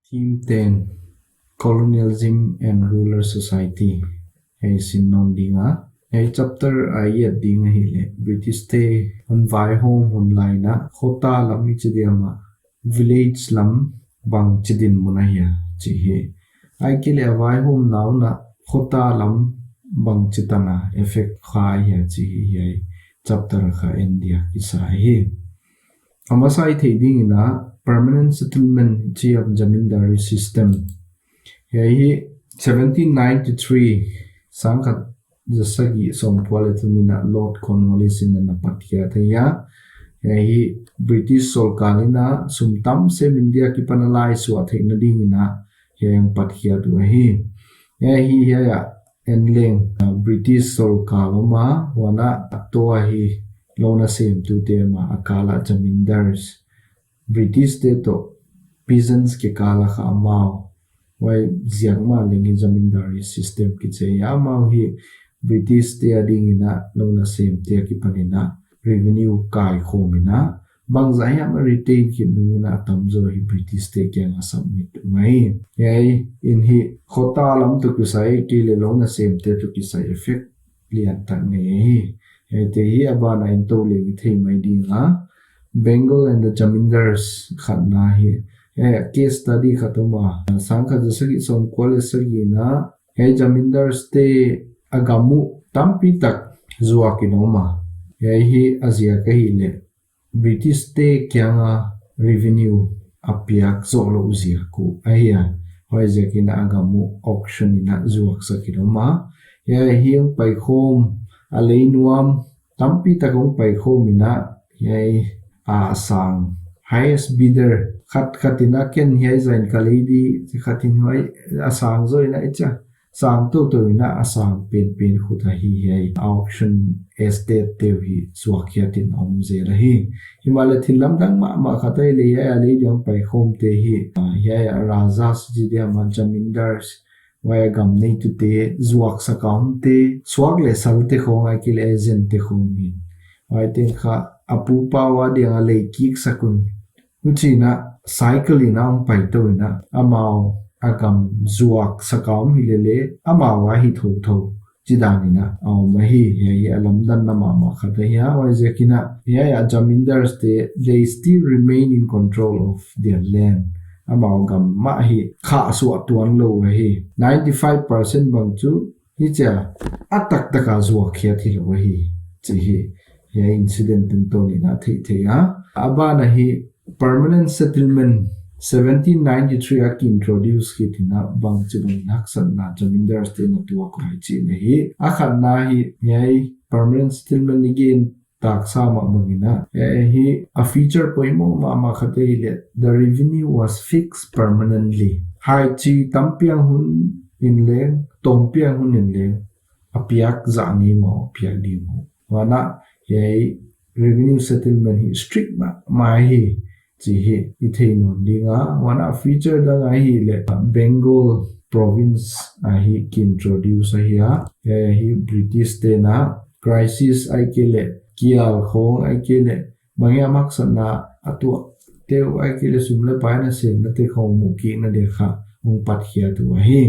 Theme 10 Colonialism and Ruler Society. Hey, sin non dinga. Hey, chapter ayat dinga hile. British te on vai home online na khota lam chidiama village lam bang chidin munaya chi he. Ai kile vai home now na khota lam bang chitana effect khai ya chi he. Chapter kha India kisa he. Amasai the dinga permanent settlement chi of zamindari system. Here 1793 sangkat jasagi sompwale tumina Lord Cornwallis in the Napatia Thaya. Here British Solkalina sumtam se India ki panalai suat na dingina yang patia tu he. Here enleng British Solkaloma wana toa hi lona sem tu tema akala zamindars. British te to peasants ke kala kha amao wai ziangma lengi zamindari system ki che amao hi British te ading ina lona sem te ki panina revenue kai khomina bang zaya ma retain ki nuna tamzo hi British te ke nga submit mai yai in hi khota lam tu kusai ki le lona sem te tu kisai effect lian tan nge hi te hi abana in to le thei mai dinga Bengal and the Jamindars khatna hi case study khatuma sangkha jasagi som kwalesagi na Jamindars te agamu tampi tak zuwa kinoma hi azia ka hi le British te kyanga revenue apiak zolo uzia ku aya hoize kina agamu auction ina zuwa sakinoma hi pai khom alainuam tampi takong pai khom ina sang highest bidder khatina ken hiai zain kalidi khatin hoi asang zo ina icha sang to ina asang pen khuta hi hiai auction estate te hi swakhiatin omze la hi himala thilam dang ma khatai le ya ali jong pai khom te hi hiai raja sidia man jamindars waya gam nei tu te zuak sakam te swak le salte khong ai kil agent te khong hi I think apu pawa dia le kik sakun uchina cycle ina paito ina amao agam zuak sakam hilele amawa hi tho chidangina aw mahi ye alamdan nama khata ya wa zekina ya jamindars they still remain in control of their land amao gam ma hi kha su atuan lo hi 95% bang chu hi cha atak taka zuak khia thi lo hi chi hi incident to ni na thea abana hi permanent settlement 1793 ak introduce kitina bang chibun naksan na jamindars te na tuwa ko chi ne hi akhan na hi yai permanent settlement again tak sama mangina hi a feature poimo ma khate le the revenue was fixed permanently hai chi tampiang hun inleng tompiang hun inleng apiak zangi mo piak di mo wana yai revenue settlement hi strict ma hi chi hi itheinon dinga one feature da hi le Bengal province hi introduce here hi British te na crisis ai kele kial khong ai kele mangya maksana atu te ai kele sumle paina sen na te khong mu ki na de kha mung pat khia tu hi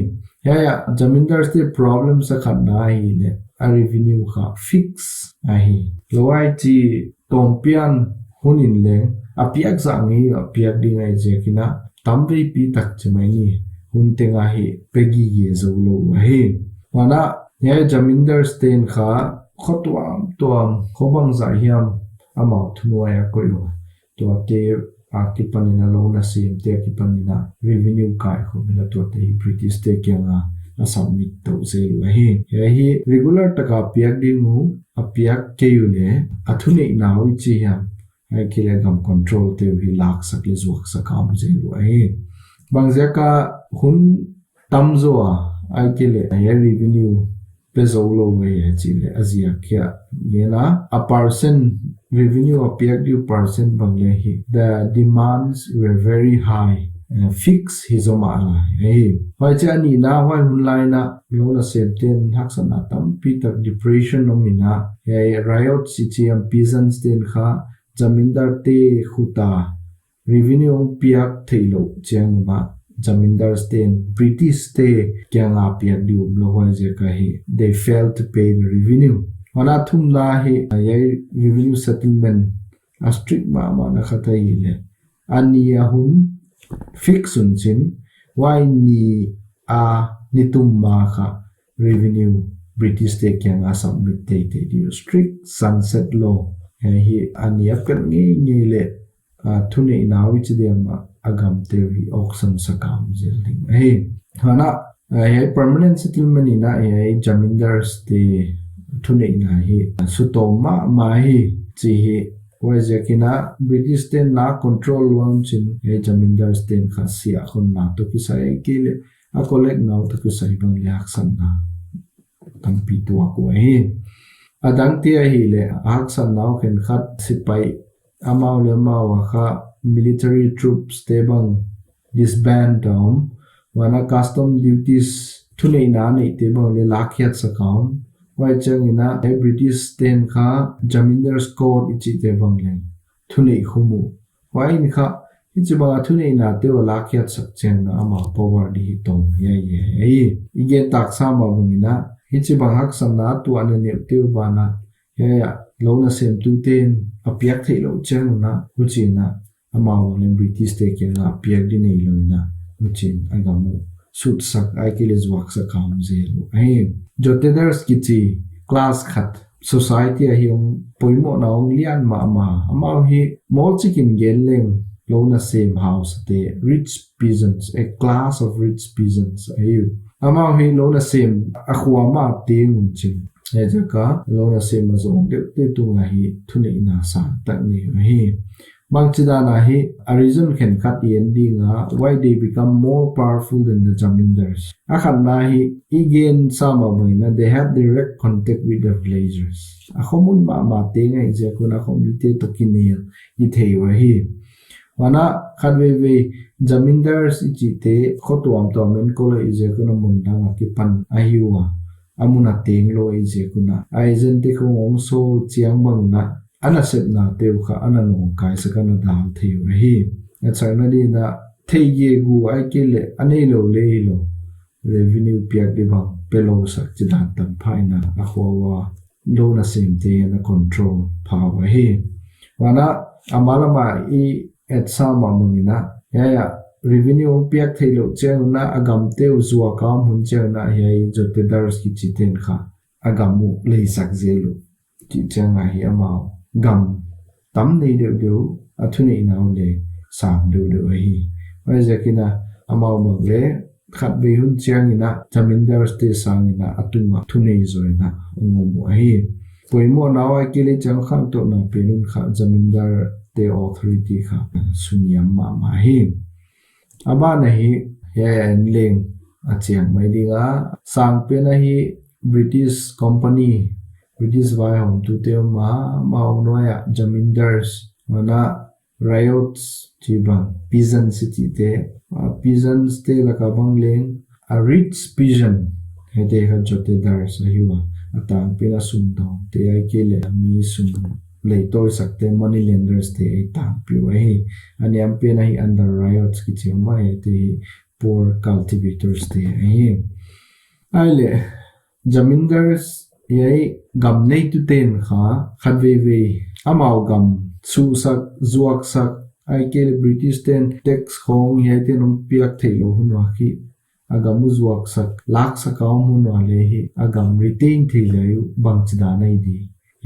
ya jamindars te problems kha na hi le a revenue kha fix ahi lowai chi tompian hunin leng apiak zangi apiak dingai jekina tamri pi tak chmai ni huntenga hi pegi ye zolo ahi wana ya jamindar stain kha khotwam tom khobang za hiam ama thunwa ya koyo to te akipanina lona sim te akipanina revenue kai khomila to te British te kyanga submit to zero hi hi regular taka piak dingu apiak keule athune nawi chi ya ai kilegam control te hi lak sakle zuak sakam zero hi bangjaka hun tamzo ai kile ya revenue pezolo we chi le azia kya yena a percent revenue apiak du percent bangle hi the demands were very high fix hizoma ala hey wai cha ni na wai hunlai na lona septen haksana tam peter depression nomina hey riot citiam peasants ten kha jamindar te khuta revenue piak thailo changma jamindar stain British te kya nga piat dium lo hoi je ka hi they failed to pay the revenue wana thum na hi yai revenue settlement a strict ma na khata hi le ani ahun fixun chin why ni a nitum ma kha revenue British te kya nga submit te di strict sunset law hi ani apkan ngi le thune na which de ma agam te hi auction sakam zeling hey hana hey permanent settlement ina hey jamindars te thune ina hi sutoma ma hi chi hi wajekina British ten na control launchin hey jamindars ten khasia khon na to ki sai kile a collect now to ki sai bang yak san na tampi tu ko hi adang te hi le ak san now khen khat sipai amau le mawa kha military troops te bang disband down wana custom duties thune na nei te bang le lakhiat sakam wai chang ina a British ten kha jamindars code ichi te bang le thune khumu wai ni kha ichi ba thune na te wala lakhiat sak chen na ama power di tom ye ye ige tak sa ma bungina ichi ba hak sam na tu an ne te ba na ya lo na sem tu ten apiak thei lo chen na uchina amao le British te ke na apiak di nei lo na uchin agamu sut sak ai ke le zwak sa kam je lo ai jotedars kichi class khat society a hiong poimo na ong lian ma amao hi mol chicken geleng lo na same house te rich peasants a class of rich peasants ai amao hi lo na same akhwa ma te mun chin ejaka lo na same azong te tu nga hi thune ina sa ta ni hi Bangchida na hi Arizon khen khat endinga why they become more powerful than the jamindars. Akhan na hi igen sama moina they have direct contact with the villagers. Akhomun ma tenga ije kuna khomite to kinel I theiwa hi. Wana khanwe jamindars ichite khotwam to men kola ije kuna mundanga kipan ahiwa amuna tenglo ije kuna aizen te khom so chiang bangna ana set na teu kha ana no kai sakana dal theu hi achana di na theye gu ai ke le anei lo le lo revenue piak de bang pelo sak chidan tam phaina a khwa lo na sim te na control power hi wana amala ma I at sama mungina ya revenue piak thelo chen na agam teu zuwa kam hun chen na hi jotedars ki chiten kha agamu le sak zelo ti changa hi amao gam tam nei de athune inaw le sam de hi wai zakina amau bang le khat be hun chiang ina jamindar ste sang ina atunga thune zoina ngomu hi poimo nawa kile chang kham to na pelun kha jamindar te authority kha sunyam ma hi aba na hi ya leng achiang mai dinga sang pe na hi British company British vai home to te ma noya jamindars mana riots chibang peasant city te peasants te laka bangleng a rich peasant hede ha jotedars ahiwa atang pena sumdong te ai kele mi sum leitoi sakte money lenders te tang piwa hi aniam pena hi under riots ki chima te poor cultivators te hi aile jamindars yai gam nei tu ten kha khatwe amao gam chu sak zuak sak ai ke British ten tax khong yai ten piak thailo hunwa khi agamu zuak sak lak sakam hunwa le hi agam retain thailayu bangchida nei di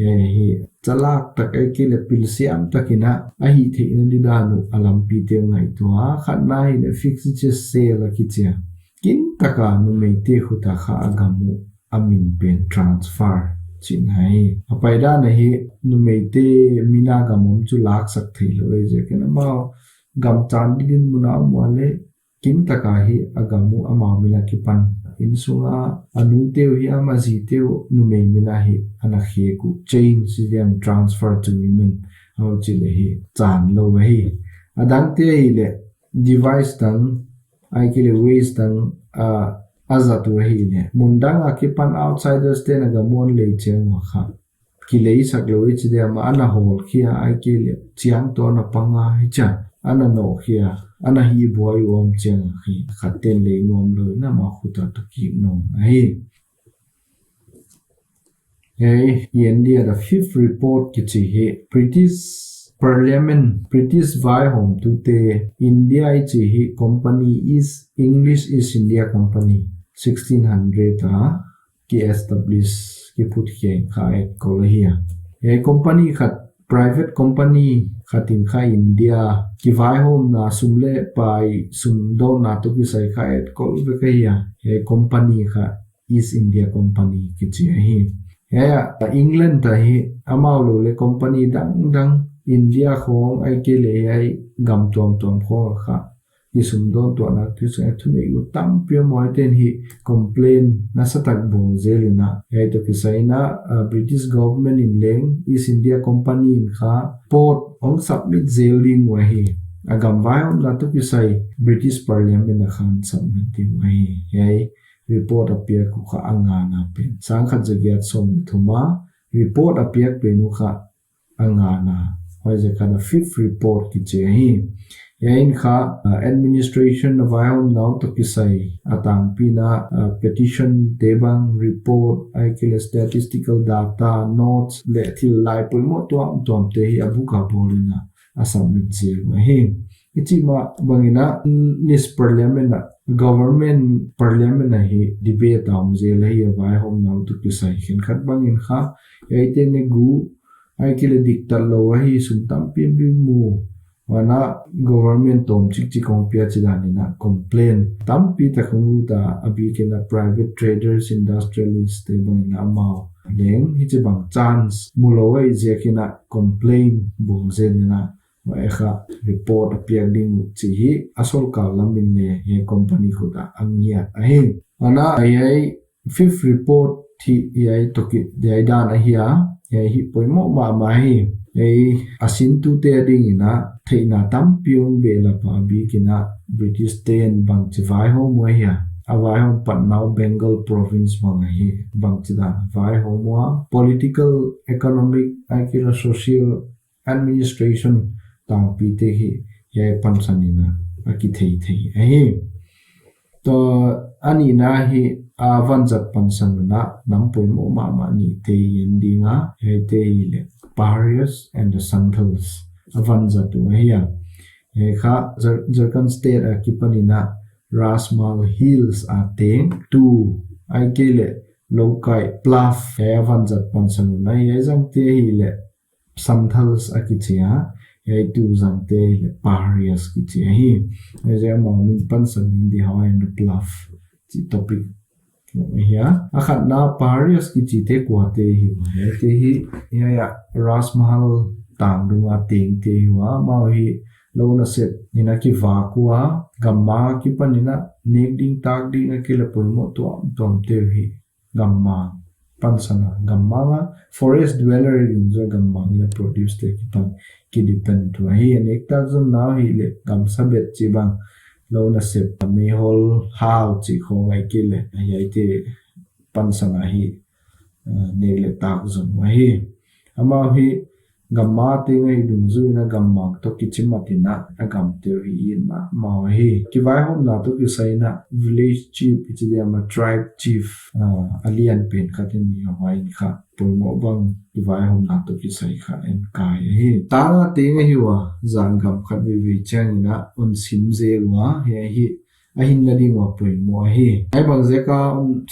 ye hi chalak tak ai ke le pilsiam takina ahi theina lidanu alampi te ngai tua khatnai le fix se la kichia kin taka nu mei te khuta kha agamu amin pen transfer chin hai apaida nahi numeite mina gamom chu lak sak thilo je kana ma gam chan din muna mole kin taka hi agamu ama mila ki pan insunga anu teu hi ama ji teu numei mina hi ana khe ku chain sidiam transfer to women how chile hi chan lo hi adan te hi le device tang ai kile waste tang azatu hi le mundanga kipan outsiders te na gamon le cheng wa kha ki le sak lo chi de ma ana hol khia ai ke le chiang to na panga hi cha ana no khia ana hi boy om cheng khi khaten le nom lo na ma khuta to ki no ai hey India the fifth report ki chi he British Parliament British vai home to the India chi he company is English East India Company 1600 ki establish ki put here kha ek kolahia hey company khat private company khatin kha India ki vai home na sumle pai sumdo na to ki sai kha et kol ve ka ya hey company kha East India Company ki chi hi yeah England ta hi amau lo le company dang India khong ai ke le ai gam tom kho kha isum don to na tu sa tu ne u tam pyo moi ten hi complain na satak bo zelina ai to ki sai na British government in leng East India Company in kha port ong submit zeling wa hi agam vai on na to ki sai British Parliament na khan submit ti wa hi ai report appear ku kha anga na pen sang kha jagiat som thuma report appear pe nu kha anga na hoi je kana fifth report ki che hi yain kha administration vai now to ki sai atang pina petition debang report aikile statistical data notes le thil lai poi mo to te hi abu ka bolina asubmit je hi ichima bangina nis parliament government parliament hi debate am je lai vai hom now to ki sai khin khat bangin kha yaite ne gu aikile diktal lo hi sumtam pi bi mu wana government tom chik kong pia chidani na complain tampi ta khunu ta abi ke na private traders industrialists te bang na ma leng hi che bang chance mulowai je ke na complain bong je na wa ekha report appear ding chi hi asol ka lamin ne he company khuda angya ahe ana ai fifth report thi ai toki dai dan a hi hi poimo ma hi ei asin tu te ding ina theina tam piung be la pa bi kina British ten bang chivai ho mo ya awai ho Patnao Bengal province bang hi bang chida vai ho mo political economic akila social administration tang pi te hi ye pansanina aki thei ai to ani na hi avanjat pansanuna nampoi mo ma ni te yendinga he te le Parius and the Santals avanjatu hiya he kha Jharkhand state akipanina Rasmal Hills ateng tu aikele lokai Bluff he avanjat pansanuna ye jangte hi le Santals akichia he tu jangte le Parius kichia hi he je ma min pansan di hawa and Bluff chi topic ya akhat na Parius ki chi te kwa te hi he te hi ya Rasmahal tang dunga teng te wa ma hi lo na set ina ki va kwa gamma ki panina nek ding tak ding ki le pul mo to tom te hi gamma pansana gamma forest dweller in zo gamma ina produce te ki pan ki depend to hi an ekta zon na hi le gam sabet chi bang lo na set me hol how chi kho ngai ki le ai te pansana hi ne le tak zon wa hi ama hi gamma te ngai dung zu na gamma to kichimatina agam te ri in ma hi ki vai hom na to ki sai na village chief ichidema tribe chief alien pen khatin ni hawai kha poimo bang ki vai hom na to ki sai kha en kai hi ta na te ngai hi wa zangam khat vi chang na on sim je wa hi ahin na ding wa poimo hi ai bang je ka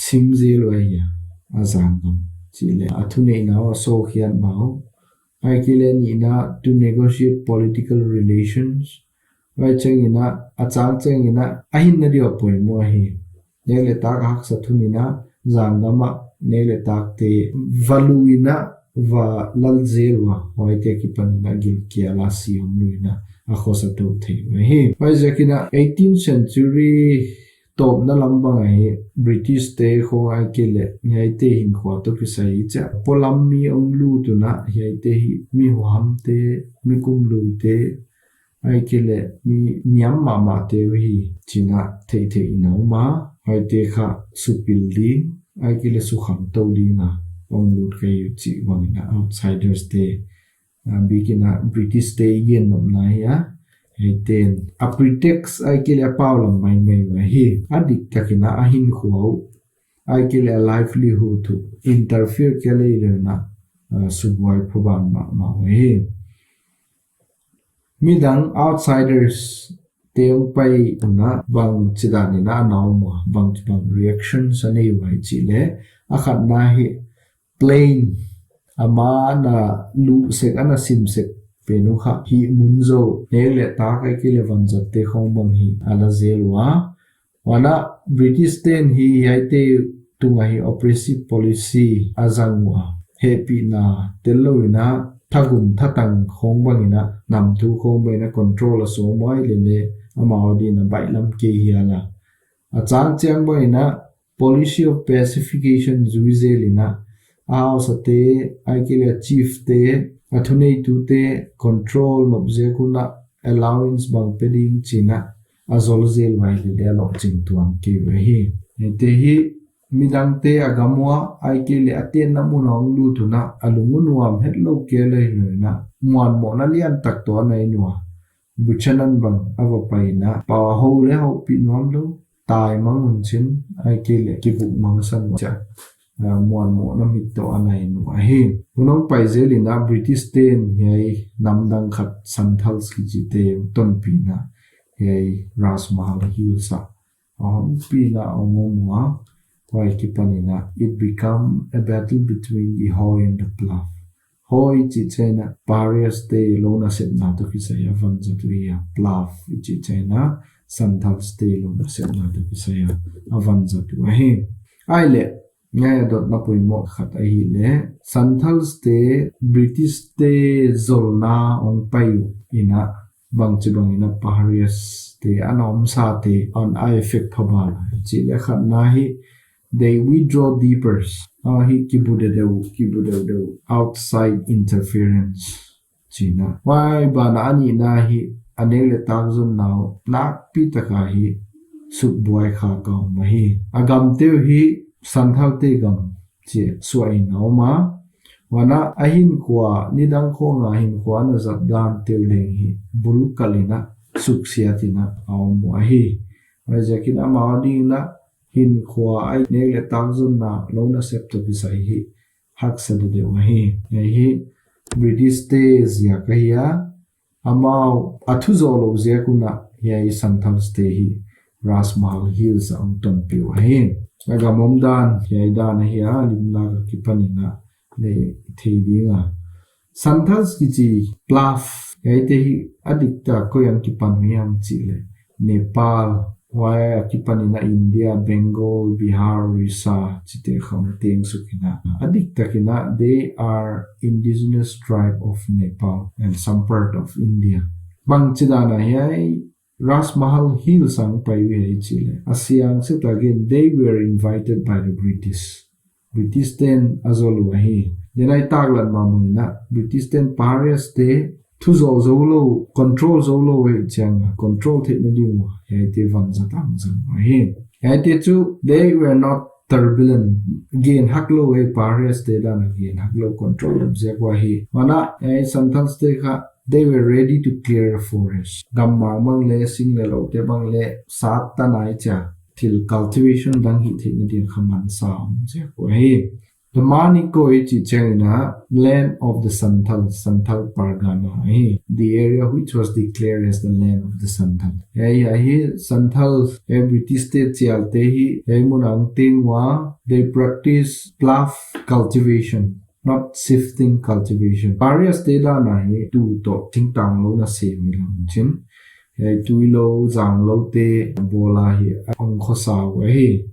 sim je lo hi azangam chile athune na so khian bao aikile ni na to negotiate political relations vai cheng ina achang cheng ina ahin na dio poi mo hi nele tak hak sathuni na zangama nele tak te valu ina va lalzelwa hoi te ki pan na gil kia la siam luina a khosa to the hi vai jakina 18th century top na lambang ai British te kho ai kele ngai te hin kho to ki sai cha polam mi ong lu tu na hi te hi mi hwam te mi kum lu te ai kele mi nyam ma te hi china the ina ma ai te kha supil di ai kele su kham to di na ong lu kai chi wang na outsiders te bikina British te yen nom na ya ten a pretext ai ke le paulam mai wa hi adik takina ahin khuau ai ke le livelihood to interfere ke le na subwai phoban ma hi midang outsiders teung pai na bang chidani na nauma bang reaction sane wai chi le akhat na hi plain ama na lu sek ana sim sek penu kha hi munzo ne le ta kai ke le van jat te khong bang hi ala zelwa wana british ten hi yaite tunga hi oppressive policy azangwa happy na teloina thagum thatang khong bangina namthu khong baina control so moi le amaudi na bailam ke hiala achang chang baina policy of pacification zuizelina aw sate aikile chief te athunei tu te control nobje kuna allowance bang peding china azol zel wai le lo ching tuang ke hi te hi midang te agamwa aikile aten na munong lu thuna alungunuam hetlo ke le na muan mo na lian tak to nai nuwa buchanan bang avapaina pa ho le ho pi nuam lo tai mangun chin aikile kibuk mangsan cha muan mo na mit to anai nu a hi unong paizelina british ten hei namdang khat santhals ki jite ton pina hei rasmahal hilsa pina omomwa wai kipanina it become a battle between the Hoi and the Bluff Hoi chi chena parias te lona set na to kisaya van jatuya Bluff chi chena santhals te lona set na to kisaya avan jatu a hi aile ngay dot na pui mo khat a hi le santhals te british te zolna ong payu ina bang chibang ina paharias te anom sa te on I effect phabal chi le khat na hi they withdraw deeper hi kibude de outside interference china why bana ani na hi anele tangzon now nak pi taka hi subboy kha ka ma hi agam te hi santhal te gam che suai nauma wana ahin kwa nidang kho nga hin kwa na zat dan te leng hi bul kalina suksiatina awmu ahi wajakina maading na hin kwa ai ne le tangzun na lona septo bisai hi hak sadu de wahi hi british te zia kahia amao athu zolo zia kuna hi santhal te hi rasmahal hills ang ton pi wahi aga momdan yaida na hiya limla ki panina le thedinga santhals ki chi Bluff yaite hi adikta koyang ki panmiam chile Nepal waya ki panina India Bengal Bihar Orissa chite khamteng sukina adikta kina they are indigenous tribe of Nepal and some part of India bang chidana hi Rasmahal Hills ang paiwi Chile. Asiang sit again, they were invited by the British. British ten azoluahi. Then I taglan mamuna. British ten parias te tu zolo control zolo we changa control te na diwa. Yaite van zatang zamahi. Yaite chu they were not turbulent. Again haklo we parias te dan again haklo control observahi. Mana yai sometimes te ka they were ready to clear a forest. Gamma mang le sing le lo te bang le sat ta nai cha till cultivation dang hi the din khaman sam che ko he. The mani ko chi chena land of the Santhal Pargana he. The area which was declared as the land of the Santhal. He Santhal British state chial te hi munang tingwa they practice Bluff cultivation. Not shifting cultivation. Various data na hi tu to ting tang lo na se mi lam chin. Tu lo zang lo te bola hi ang khosa wa hi.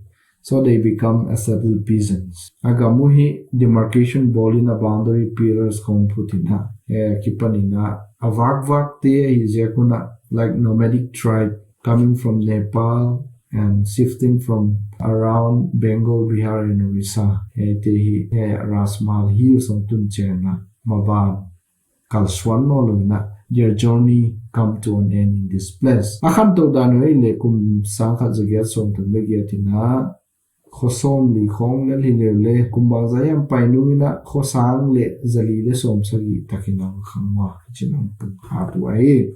So they become a settled peasants. Agamu hi demarcation bolina boundary pillars kong putina. Kipanina avak te hi zekuna like nomadic tribe coming from Nepal and shifting from around Bengal, Bihar and Orissa. Rasmahal Hills on Tunchena, Maban, Kalswan Nolona, their journey come to an end in this place. Akhanto danoi le kum sangkha jagyat som tagyatina khosom li khong le kumbang zayam painuna khosang le zali le som sagi takinang khangwa chinang pu hatu ai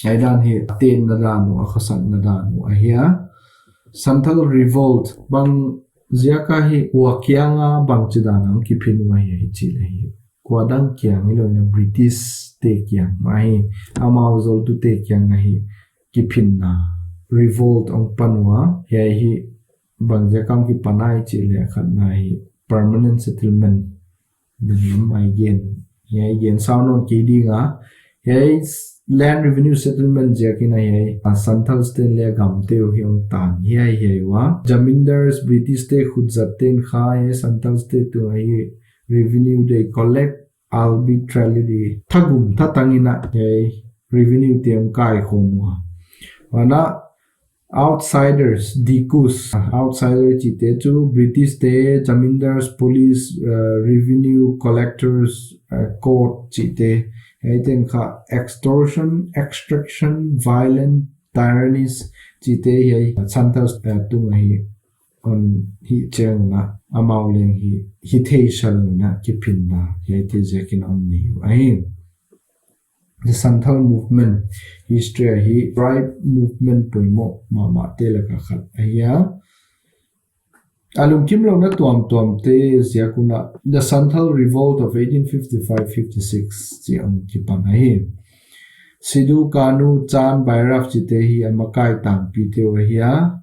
ai dan hi ten na dan wa khasan na dan wa hiya Santhal revolt bang ziaka hi wakianga bang chidana ki phinwa hi chile hi kwadang kyang hi loina British te kyang mai amao zol tu te kyang hi ki phinna revolt ong panwa hi bang ziakam ki panai chile khatna hi permanent settlement dum mai gen saunon ki dinga land revenue settlement jakina Santhal state le gamte hyong tan wa jamindars British te khudzaten kha Santhal state to revenue they collect arbitrarily thagum thatangina revenue tem kai khomwa wana outsiders dikus outsider chite chu British te jamindars police revenue collectors court chite Aiten kha extortion, extraction, violent tyrannies chite hi Santhal tung hi on hi cheng na amauleng hi theishal na kipin na hi te jekin on ni ai the Santhal movement history hi tribe movement poimo mama te la ka khat aya alum kim lo na tuam te ziakuna the Santhal revolt of 1855-56 chi ang kipan hi Sidhu Kanu Chan Bhairab chite hi amakai tang pite wa hiya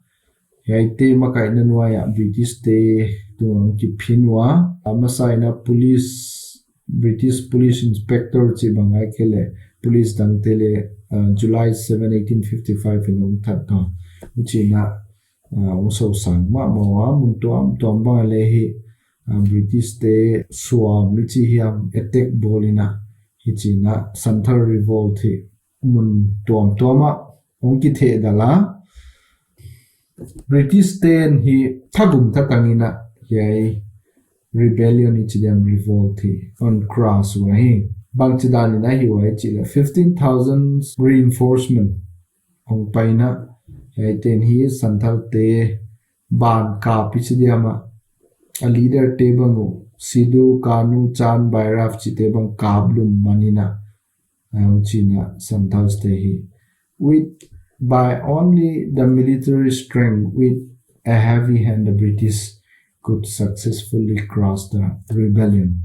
te makai nanwa ya British te tuang ki phinwa amasai na police British police inspector chi bangai kele police dang tele July 7 1855 in thatta uchina also sang ma mawa mun tuam ba le hi British te suam michi hiam attack bolina hi china Santhal revolt hi mun tuama ongki the dala British ten hi thagum thatangina yai rebellion hi chidam revolt hi on cross wa hi bangchidani na hi wa chila 15,000 reinforcement ong paina ten hi Santhal te ban ka pichidiama a leader te bangu Sidhu Kanu Chan Bhairab chite bang kablum manina china Santhal te hi with by only the military strength with a heavy hand the British could successfully cross the rebellion.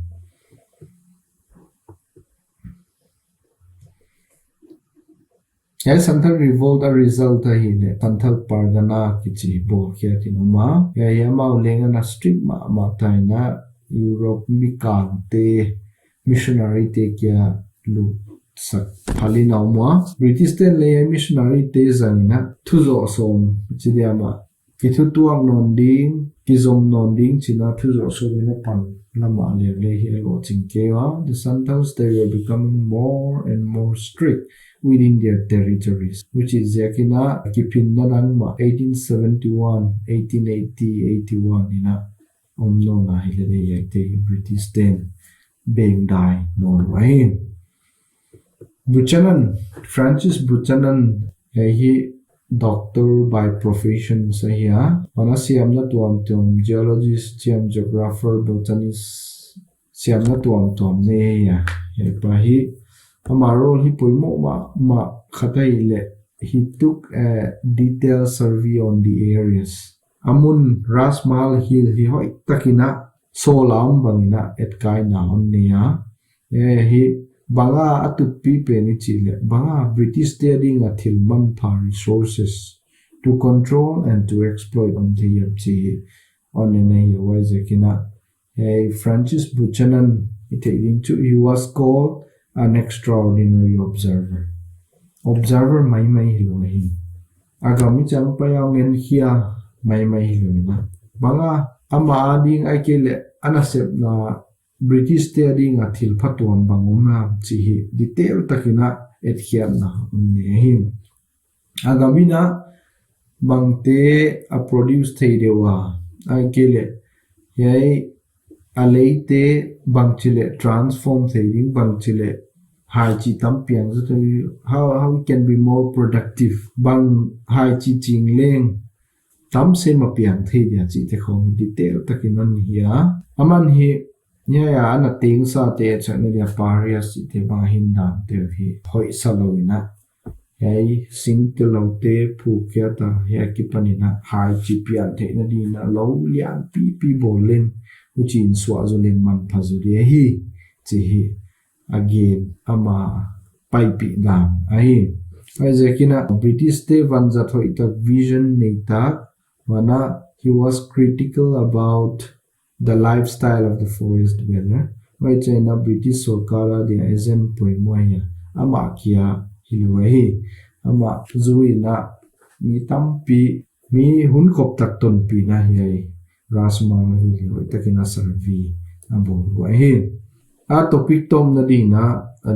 Santhal revolt a result hi le Santhal Pargana kichi bo kya tinoma yama lenga na strict ma taina Europe mikang te missionary te kya lu sak phalina umwa British te le missionary te zanina thuzo som chidiama kithu tuang nonding kizom nonding china thuzo somina pan lama le hi lo chingkewa the Santhals they were becoming more and more strict within their territories, which is yakina kipin nanangma 1871, 1880, 81 ina omno na hilele yakte British ten beng dai non wain. Buchanan, Francis Buchanan he doctor by profession sahiya mana siamna tuam geologist siam geographer botanist siamna tuam ne ya pahi Amarol hi poimo ma khatai le he took a detailed survey on the areas amun Rasmal Hill hi hoi takina solam bangina etkai na onnia hi banga atupi pe ni chile banga British studying a thilman pha resources to control and to exploit on the yapchi on ne yakina Francis Buchanan he was called an extraordinary observer. Observer mai hilohi. Agami champayang hiya mai hilona. Banga ama ading aikele anasep na British studying a thil phatuam bangoma chihi detail takina ethiam na unnehi. Agamina bangte a produce theidewa aikele yai aleite bangchile transform theiring bangchile Hai-chi tampiang how we can be more productive bang hai-chi jingleng tam se mapiang thei dia chi te khong detail takinon hiya aman hi nya ya ana ting sa te chane dia parias chi te bang hin dan te hi hoi saloina hei sing te lo te phu kya ta he ki panina hai chi pian the na di na lo lian pi bolin uchin swa zo len man phazu de hi chi hi again ama pai pi dam ai Zekina British te vanja thoi ta vision nei ta wana he was critical about the lifestyle of the forest dweller wai chena British sarkara di azen poimoya ama kia hilwai ama zuina mi tampi mi hun kop tak ton pi na hi rasma hilwai takina sarvi abo wai a topic tom na di na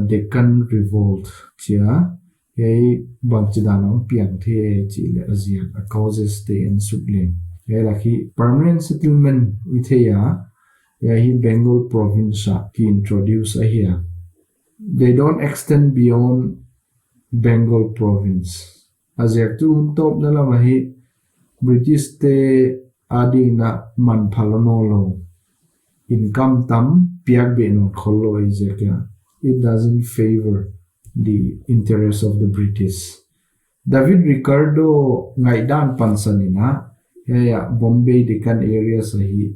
Deccan Revolt chia hei bangchidanam piang the chi le azia a causes te and sublen he lakhi permanent settlement ithea ya hi Bengal province ki introduce a here they don't extend beyond Bengal province azia tu top na la hi British te adina man phalono lo income tam piak be no kholo izeka it doesn't favor the interests of the British. David Ricardo ngaidan pansanina ya Bombay Deccan area sahi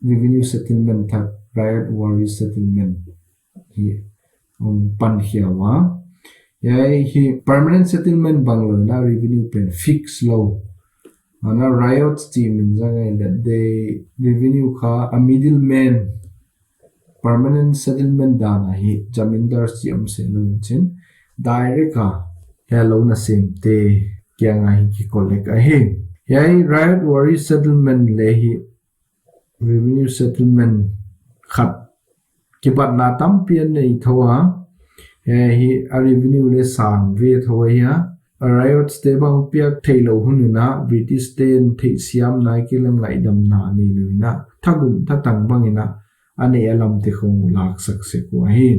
revenue settlement tha riot worry settlement hi panhiawa ya hi permanent settlement banglo na revenue pen fix low ana riots team in that they revenue kha a middleman permanent settlement dana hi jamindar siam se lunchin direct ka hello na same te kya nga hi ki collect a he yai riot worry settlement le hi revenue settlement khat ki bat na tam pian nei thowa hi a revenue le sang ve thowa ya a riot ste bang piak thailo hununa British ten thei siam nai kilam ngai dam na ni luina thagum thatang bangina ane alam te khong lak sakse ko hi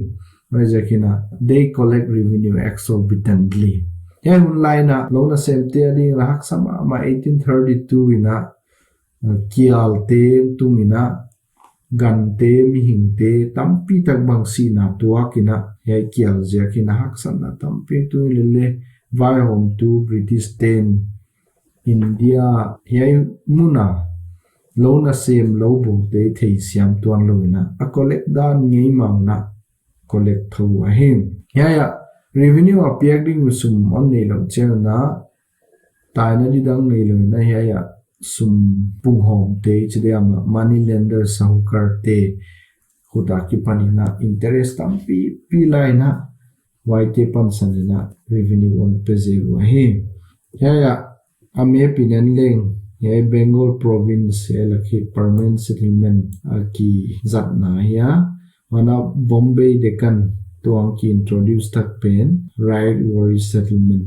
wajekina they collect revenue exorbitantly ya hunlaina lona semte ani rahak sama ma 1832 ina kial te tumina gante mi hingte tampi tak bang sina tua kina ya kial jakina haksan na tampi tu lele vai home to British ten India ya muna lona sem lobo te thei siam tuan loina a collect dan ngei mau na collect tho a hem ya revenue a piak ding sum on nei lo chena ta na di dang nei lo na ya sum pung hom te chidam money lender sahukar te khuda ki panina interest tam pi laina waite pansanina revenue on pezelu a hem ya ame pinan leng ye Bengal province lakhi permanent settlement ki zatna ya wana Bombay Deccan tuang ki introduce tak pen riot worry settlement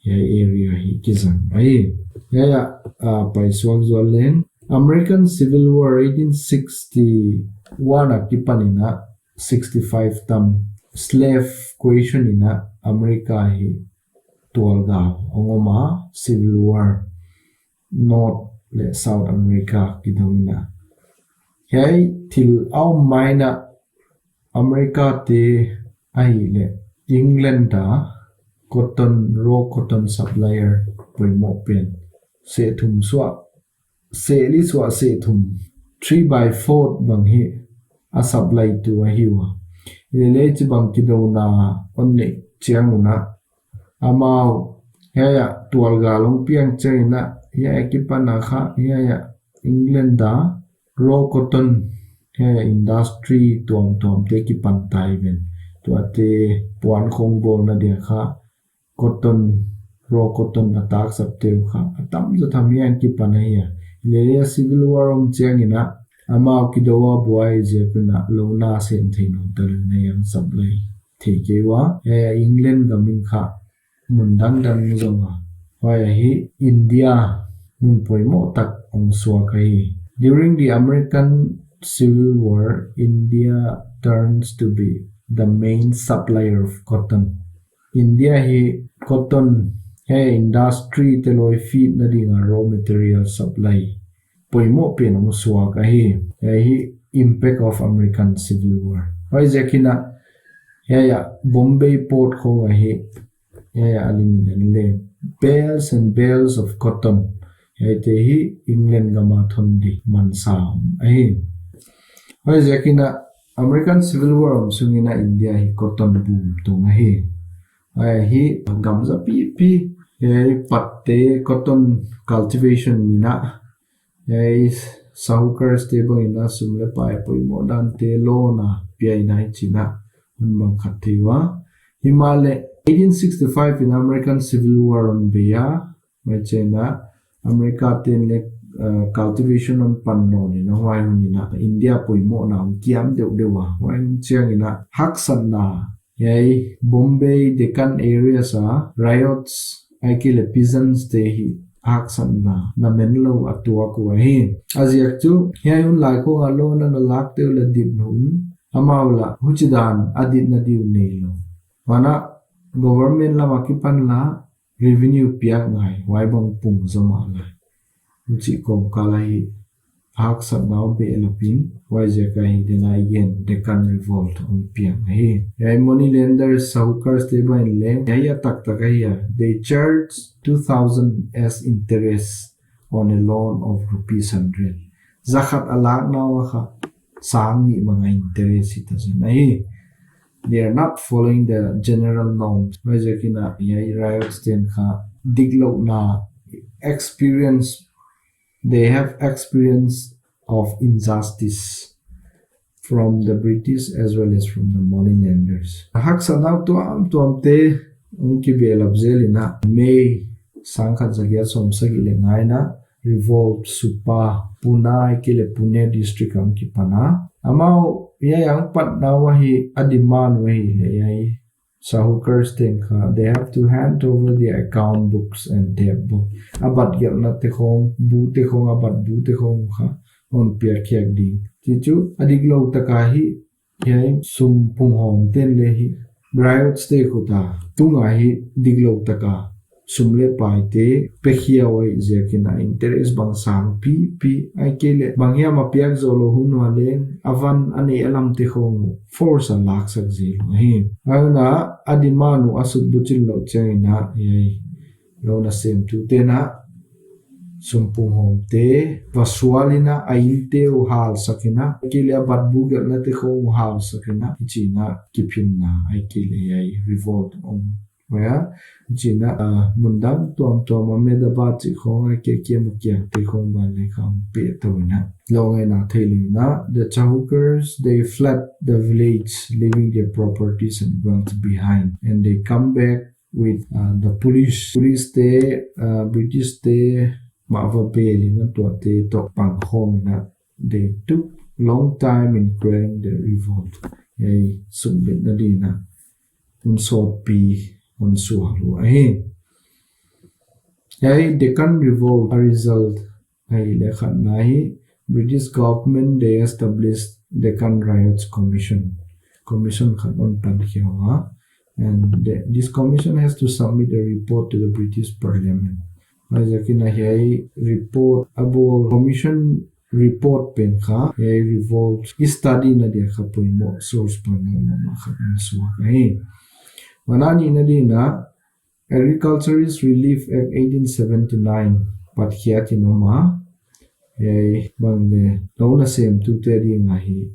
ya area hi kizang ai ya pai swak zolen American Civil War 1861 akipanina 65 tam slave question ina America hi tualga ongoma Civil War North le South America ki domina hei til au maina America te ai le England da raw cotton supplier poimo pen se thum swa se li swa se thum 3/4 bang hi a supply to a hiwa le chi bang ki dona onne chianguna amao ya tual galong piang chena ya ekipana kha ya England da raw cotton ya industry tom te ki pan tai ben to ate puan khong bol na dia kha cotton raw cotton attack sap te kha atam zo thamian ki pan ya le civil war om changina ama ki dowa boy je kuna lona sem theino dal ne yang supply thekewa ya England gamin kha mundang dan zonga waya hi India mun poimo tak ong suwa kai during the American Civil War India turns to be the main supplier of cotton India hi cotton he industry te loi feed na dinga raw material supply poimo pen ong suwa kai hi impact of American Civil War wai jakina ya Bombay port kho hi ya aluminium le bales and bales of cotton ya te hi England gama thondi mansam ai hoi jakina American Civil War sungina India hi cotton boom tunga hi gamza pi patte cotton cultivation nina Sahukar stable ina sumle pai poi modern te lo na pi na china unbang khatiwa Himale 1865 in American Civil War on Beya China America ten le cultivation on panno ni na wai ni na India poi mo na kiam deu dewa wai chiang ina haksan na yai Bombay Deccan areas riots aikile peasants te hi haksan na menlo atua ko hi aziak chu yayun lai ko alo na lak te la dip hun amawla huchidan adit na diu nei lo mana government la makipan la revenue piak ngai wai bang pung zama la uchi ko kalai hak sanau be elopin wai je kai dena yen Deccan revolt on piak ngai yai money lenders Sahukar stable in le ya tak ya they charge 2000 as interest on a loan of rupees 100 zakat alak na wa kha sang ni mga interest ita ai they are not following the general norms wai jakina yai riots ten kha diglo na experience they have experience of injustice from the British as well as from the money lenders hak sanau to te unki belab zelina May sangkhat jagya somsagi le ngaina revolt supa Pune kile Pune district ang kipana amao yang pat nawahi adiman wahi le yai Sahukar tenka they have to hand over the account books and debt book abat gel na te khong bu te khong abat bu te khong kha on pia kyak ding chichu adiglo takahi yai sum pung hom ten le hi riots te khuta tunga hi diglo taka sumle pai te pekhia wai zekina interest bang sang pi aikele bangia ma piak zolo hunwa le avan ani alam te khong force an lak sak zi hi auna adimanu asut buchil lo chaina yai lo na sem tu te na sumpung hom te vasualina ainte u hal sakina kile abat bugel na te khong hal sakina china kipinna aikele yai revolt on where China mundam tom Ahmedabad chi khong ke mukia te khong ban le kham pe to na long na theluna the Sahukars they fled the village leaving their properties and wealth behind and they come back with the police te British te ma va beli na to pang khom na they took long time in quelling the revolt ei sumbit na dina unso pi Unsuharu ahi yai Deccan revolt a result ai lekhan nahi British government they established Deccan riots commission khan on pan khiwa and this commission has to submit a report to the British parliament ajakina yai report abo commission report pen kha yai revolt study na dia kha poimo source point ma kha suwa ai Manani Nadina Agriculturist Relief Act 1879 but Hiatinoma Yay Bangle Lona Sem to Teddy Mahi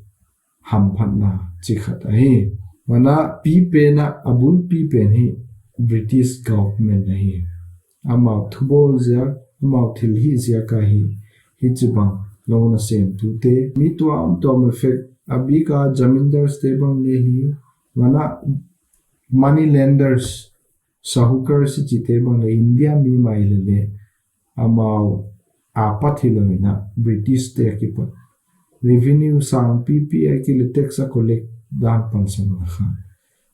Hampana Chikatahi Mana Pipena Abul Pipeni British government Nahi Amount Tubol Zia Amount Till Hiziakahi Hitzibang Lona Sem to Te Mitwa Tom Effect Abika Jamindar Stable Nehi Mana money lenders Sahukar si chite bang India mi mailele amao apathilona British te kipa revenue sang PPI ki tax collect dan pansan kha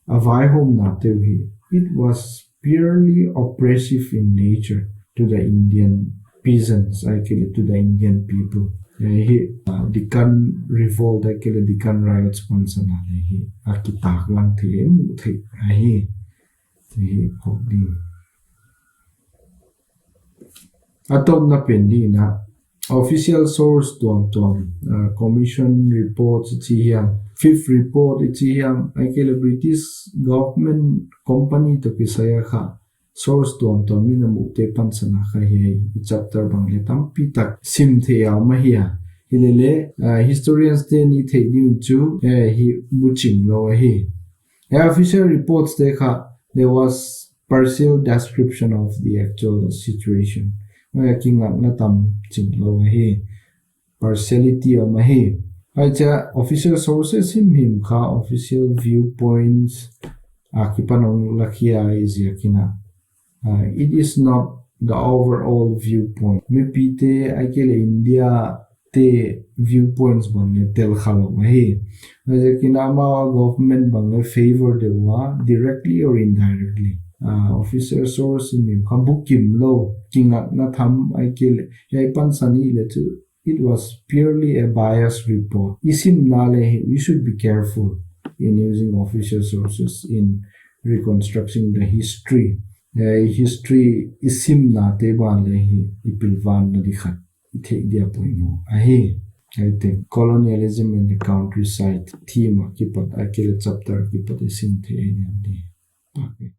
avai home na tewi it was purely oppressive in nature to the Indian peasants actually to the Indian people Deccan revolt actually Deccan riots pansan hi akitak lang the mu the ai the hobdi atom na pendi na official source tom commission reports chi hian fifth report ichi yang aikele British government company to kisaya kha source to mina mukte pansana kha hi chapter bangle tampi tak sim the yaw ma hiya hilele historians te ni the new chu hi buching lo hi official reports te kha there was partial description of the actual situation king na tam ching lo hi partiality of hi official sources him kha official viewpoints akipanong lakia is yakina it is not the overall viewpoint mipite aikele India te viewpoints bangle tel khalo hi yakina ma government bangle favor the wa directly or indirectly officer source him kha bukim lo kinga na tham aikele yaipan sani le chu it was purely a biased report. Isim nale, we should be careful in using official sources in reconstructing the history. History isim na te ba lehi ipilvan na dikhat ithek dia poimo. I think colonialism in the countryside theme kipat akil chapter kipat isim the